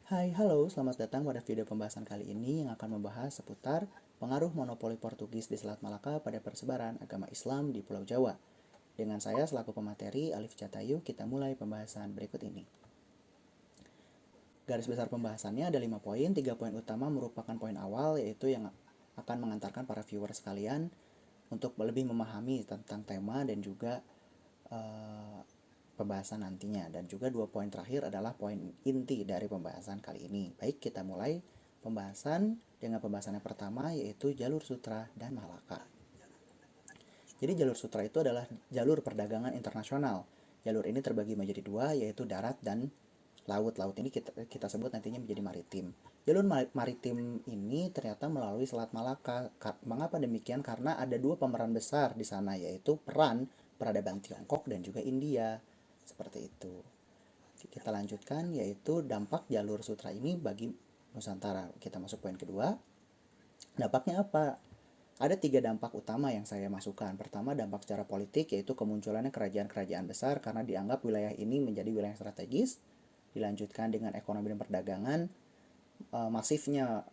Hai, halo, selamat datang pada video pembahasan kali ini yang akan membahas seputar pengaruh monopoli Portugis di Selat Malaka pada persebaran agama Islam di Pulau Jawa. Dengan saya selaku pemateri, Alif Catayu, kita mulai pembahasan berikut ini. Garis besar pembahasannya ada 5 poin, 3 poin utama merupakan poin awal, yaitu yang akan mengantarkan para viewer sekalian untuk lebih memahami tentang tema dan juga pembahasan nantinya. Dan juga 2 poin terakhir adalah poin inti dari pembahasan kali ini. Baik, kita mulai pembahasan dengan pembahasan yang pertama, yaitu jalur sutra dan Malaka. Jadi jalur sutra itu adalah jalur perdagangan internasional. Jalur ini terbagi menjadi dua, yaitu darat dan laut. Laut ini kita sebut nantinya menjadi maritim. Jalur maritim ini ternyata melalui Selat Malaka. Mengapa demikian? Karena ada dua pemeran besar di sana, yaitu peran peradaban Tiongkok dan juga India. Seperti itu. Kita lanjutkan, yaitu dampak jalur sutra ini bagi Nusantara. Kita masuk poin kedua. Dampaknya apa? Ada 3 dampak utama yang saya masukkan. Pertama, dampak secara politik, yaitu kemunculannya kerajaan-kerajaan besar karena dianggap wilayah ini menjadi wilayah strategis. Dilanjutkan dengan ekonomi dan perdagangan, masifnya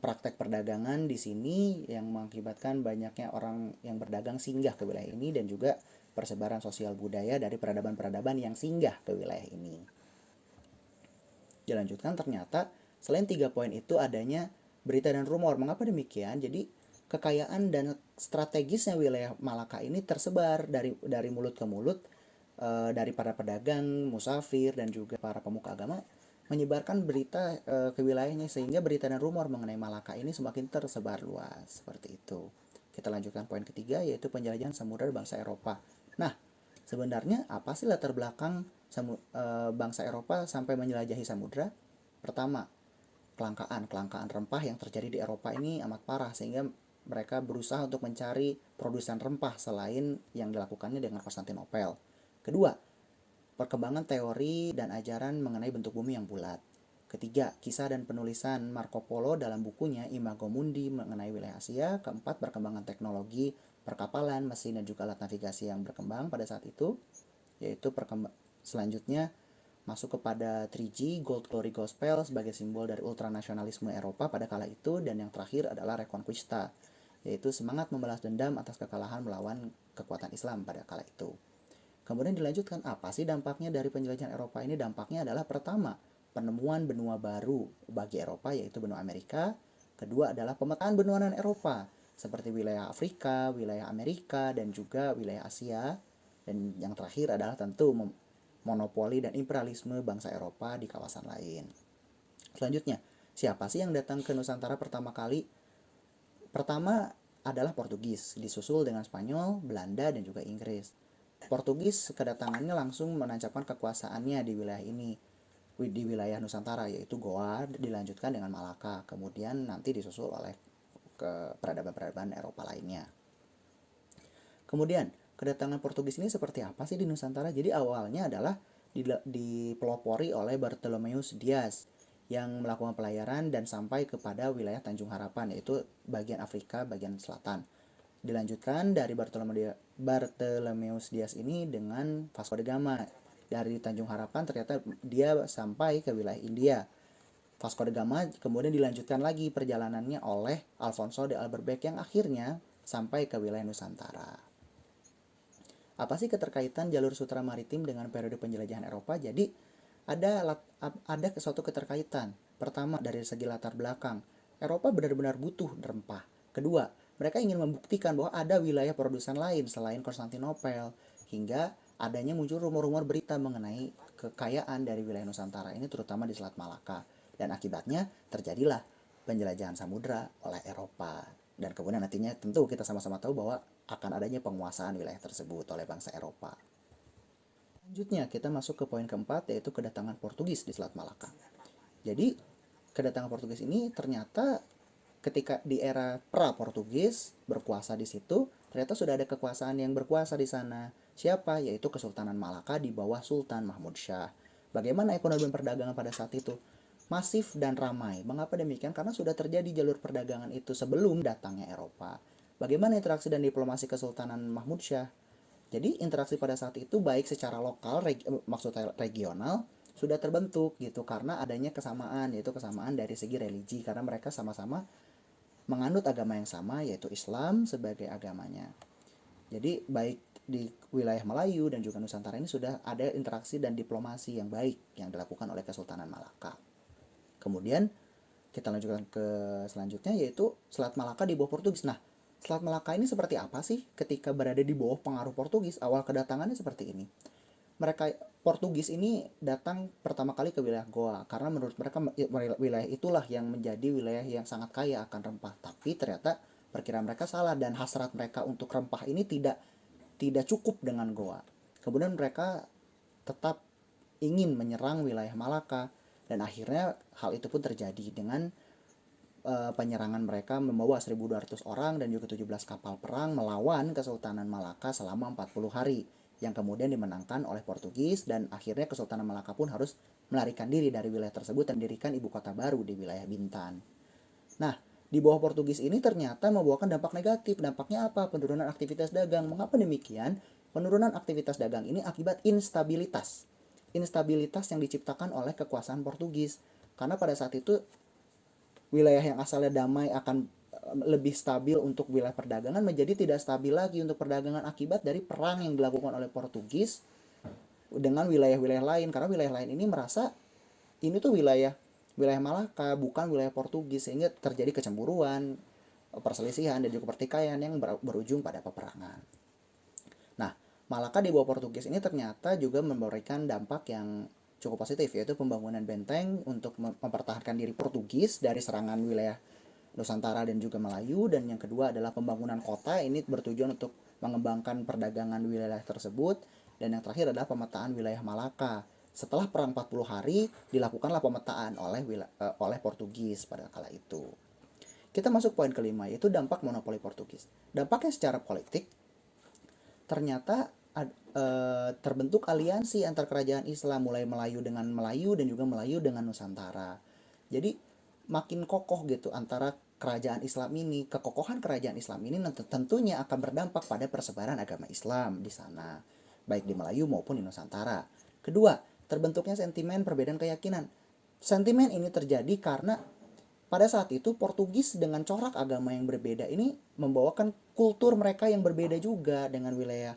praktek perdagangan di sini yang mengakibatkan banyaknya orang yang berdagang singgah ke wilayah ini, dan juga persebaran sosial budaya dari peradaban-peradaban yang singgah ke wilayah ini. Dilanjutkan, ternyata selain 3 poin itu adanya berita dan rumor. Mengapa demikian? Jadi kekayaan dan strategisnya wilayah Malaka ini tersebar dari mulut ke mulut, dari para pedagang, musafir, dan juga para pemuka agama menyebarkan berita ke wilayahnya, sehingga berita dan rumor mengenai Malaka ini semakin tersebar luas. Seperti itu. Kita lanjutkan poin ketiga, yaitu penjelajahan samudera bangsa Eropa. Nah, sebenarnya apa sih latar belakang bangsa Eropa sampai menjelajahi samudera? Pertama, kelangkaan rempah yang terjadi di Eropa ini amat parah, sehingga mereka berusaha untuk mencari produsen rempah selain yang dilakukannya dengan Konstantinopel. Kedua, perkembangan teori dan ajaran mengenai bentuk bumi yang bulat. Ketiga, kisah dan penulisan Marco Polo dalam bukunya Imago Mundi mengenai wilayah Asia. Keempat, perkembangan teknologi perkapalan, mesin, dan juga alat navigasi yang berkembang pada saat itu, yaitu selanjutnya masuk kepada 3G, Gold Glory Gospel sebagai simbol dari ultranasionalisme Eropa pada kala itu, dan yang terakhir adalah Reconquista, yaitu semangat membalas dendam atas kekalahan melawan kekuatan Islam pada kala itu. Kemudian dilanjutkan, apa sih dampaknya dari penjelajahan Eropa ini? Dampaknya adalah pertama, penemuan benua baru bagi Eropa, yaitu benua Amerika. Kedua adalah pemetaan benua non-Eropa, seperti wilayah Afrika, wilayah Amerika, dan juga wilayah Asia. Dan yang terakhir adalah tentu monopoli dan imperialisme bangsa Eropa di kawasan lain. Selanjutnya, siapa sih yang datang ke Nusantara pertama kali? Pertama adalah Portugis, disusul dengan Spanyol, Belanda, dan juga Inggris. Portugis kedatangannya langsung menancapkan kekuasaannya di wilayah ini, di wilayah Nusantara, yaitu Goa, dilanjutkan dengan Malaka, kemudian nanti disusul oleh ke peradaban-peradaban Eropa lainnya. Kemudian, kedatangan Portugis ini seperti apa sih di Nusantara? Jadi awalnya adalah dipelopori oleh Bartolomeus Dias yang melakukan pelayaran dan sampai kepada wilayah Tanjung Harapan, yaitu bagian Afrika bagian selatan. Dilanjutkan dari Bartolomeus Dias ini dengan Vasco da Gama. Dari Tanjung Harapan ternyata dia sampai ke wilayah India. Vasco da Gama kemudian dilanjutkan lagi perjalanannya oleh Alfonso de Albuquerque yang akhirnya sampai ke wilayah Nusantara. Apa sih keterkaitan jalur sutra maritim dengan periode penjelajahan Eropa? Jadi ada suatu keterkaitan. Pertama, dari segi latar belakang, Eropa benar-benar butuh rempah. Kedua, mereka ingin membuktikan bahwa ada wilayah produsen lain selain Konstantinopel, hingga adanya muncul rumor-rumor berita mengenai kekayaan dari wilayah Nusantara ini, terutama di Selat Malaka. Dan akibatnya terjadilah penjelajahan samudera oleh Eropa. Dan kemudian nantinya tentu kita sama-sama tahu bahwa akan adanya penguasaan wilayah tersebut oleh bangsa Eropa. Selanjutnya kita masuk ke poin keempat, yaitu kedatangan Portugis di Selat Malaka. Jadi kedatangan Portugis ini ternyata ketika di era pra-Portugis berkuasa di situ, ternyata sudah ada kekuasaan yang berkuasa di sana. Siapa? Yaitu Kesultanan Malaka di bawah Sultan Mahmud Syah. Bagaimana ekonomi perdagangan pada saat itu? Masif dan ramai. Mengapa demikian? Karena sudah terjadi jalur perdagangan itu sebelum datangnya Eropa. Bagaimana interaksi dan diplomasi Kesultanan Mahmud Syah? Jadi interaksi pada saat itu baik secara lokal, maksudnya regional, sudah terbentuk gitu karena adanya kesamaan, yaitu kesamaan dari segi religi, karena mereka sama-sama menganut agama yang sama, yaitu Islam sebagai agamanya. Jadi baik di wilayah Melayu dan juga Nusantara ini sudah ada interaksi dan diplomasi yang baik yang dilakukan oleh Kesultanan Malaka. Kemudian kita lanjutkan ke selanjutnya, yaitu Selat Malaka di bawah Portugis. Nah, Selat Malaka ini seperti apa sih ketika berada di bawah pengaruh Portugis? Awal kedatangannya seperti ini. Mereka Portugis ini datang pertama kali ke wilayah Goa karena menurut mereka wilayah itulah yang menjadi wilayah yang sangat kaya akan rempah. Tapi ternyata perkiraan mereka salah dan hasrat mereka untuk rempah ini tidak cukup dengan Goa. Kemudian mereka tetap ingin menyerang wilayah Malaka dan akhirnya hal itu pun terjadi dengan penyerangan mereka membawa 1.200 orang dan juga 17 kapal perang melawan Kesultanan Malaka selama 40 hari yang kemudian dimenangkan oleh Portugis, dan akhirnya Kesultanan Malaka pun harus melarikan diri dari wilayah tersebut dan mendirikan ibu kota baru di wilayah Bintan. Nah, di bawah Portugis ini ternyata membawakan dampak negatif. Dampaknya apa? Penurunan aktivitas dagang. Mengapa demikian? Penurunan aktivitas dagang ini akibat instabilitas. Instabilitas yang diciptakan oleh kekuasaan Portugis. Karena pada saat itu wilayah yang asalnya damai akan lebih stabil untuk wilayah perdagangan menjadi tidak stabil lagi untuk perdagangan akibat dari perang yang dilakukan oleh Portugis dengan wilayah-wilayah lain, karena wilayah lain ini merasa ini tuh wilayah Malaka bukan wilayah Portugis, sehingga terjadi kecemburuan, perselisihan dan juga pertikaian yang berujung pada peperangan. Nah, Malaka di bawah Portugis ini ternyata juga memberikan dampak yang cukup positif, yaitu pembangunan benteng untuk mempertahankan diri Portugis dari serangan wilayah Nusantara dan juga Melayu, dan yang kedua adalah pembangunan kota. Ini bertujuan untuk mengembangkan perdagangan wilayah tersebut, dan yang terakhir adalah pemetaan wilayah Malaka. Setelah perang 40 hari dilakukanlah pemetaan oleh Portugis pada kala itu. Kita masuk poin kelima, yaitu dampak monopoli Portugis. Dampaknya secara politik, ternyata terbentuk aliansi antar kerajaan Islam, mulai Melayu dengan Melayu dan juga Melayu dengan Nusantara. Jadi makin kokoh gitu antara kerajaan Islam ini. Kekokohan kerajaan Islam ini tentunya akan berdampak pada persebaran agama Islam di sana, baik di Melayu maupun di Nusantara. Kedua, terbentuknya sentimen perbedaan keyakinan. Sentimen ini terjadi karena pada saat itu Portugis dengan corak agama yang berbeda ini membawakan kultur mereka yang berbeda juga dengan wilayah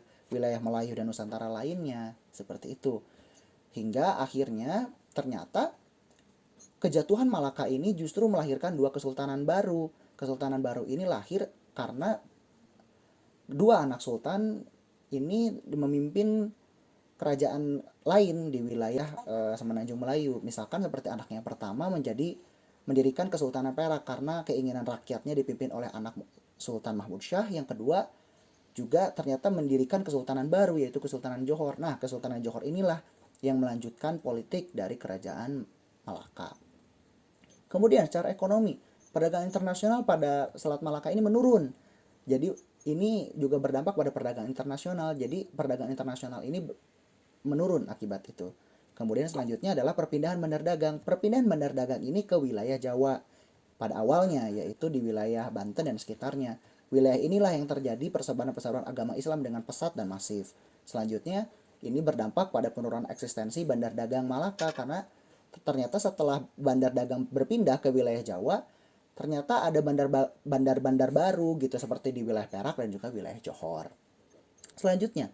Melayu dan Nusantara lainnya, seperti itu. Hingga akhirnya ternyata kejatuhan Malaka ini justru melahirkan dua kesultanan baru. Kesultanan baru ini lahir karena dua anak sultan ini memimpin kerajaan lain di wilayah Semenanjung Melayu. Misalkan seperti anaknya yang pertama mendirikan Kesultanan Perak karena keinginan rakyatnya dipimpin oleh anak Sultan Mahmud Syah. Yang kedua juga ternyata mendirikan kesultanan baru, yaitu Kesultanan Johor. Nah, Kesultanan Johor inilah yang melanjutkan politik dari kerajaan Malaka. Kemudian secara ekonomi, perdagangan internasional pada Selat Malaka ini menurun. Jadi ini juga berdampak pada perdagangan internasional. Jadi perdagangan internasional ini menurun akibat itu. Kemudian selanjutnya adalah perpindahan bandar dagang. Perpindahan bandar dagang ini ke wilayah Jawa pada awalnya, yaitu di wilayah Banten dan sekitarnya. Wilayah inilah yang terjadi persebaran agama Islam dengan pesat dan masif. Selanjutnya, ini berdampak pada penurunan eksistensi bandar dagang Malaka karena ternyata setelah bandar dagang berpindah ke wilayah Jawa, ternyata ada bandar-bandar baru gitu seperti di wilayah Perak dan juga wilayah Johor. Selanjutnya,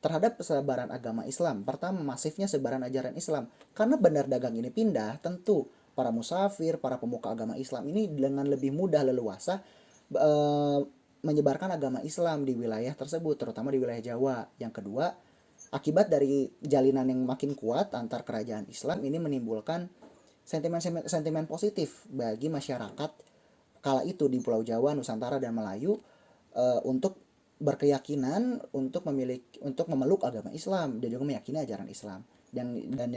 terhadap persebaran agama Islam. Pertama, masifnya sebaran ajaran Islam. Karena bandar dagang ini pindah, tentu para musafir, para pemuka agama Islam ini dengan lebih mudah leluasa menyebarkan agama Islam di wilayah tersebut, terutama di wilayah Jawa. Yang kedua, akibat dari jalinan yang makin kuat antar kerajaan Islam ini menimbulkan sentimen positif bagi masyarakat kala itu di Pulau Jawa, Nusantara dan Melayu untuk berkeyakinan untuk memeluk agama Islam dan juga meyakini ajaran Islam. Dan yang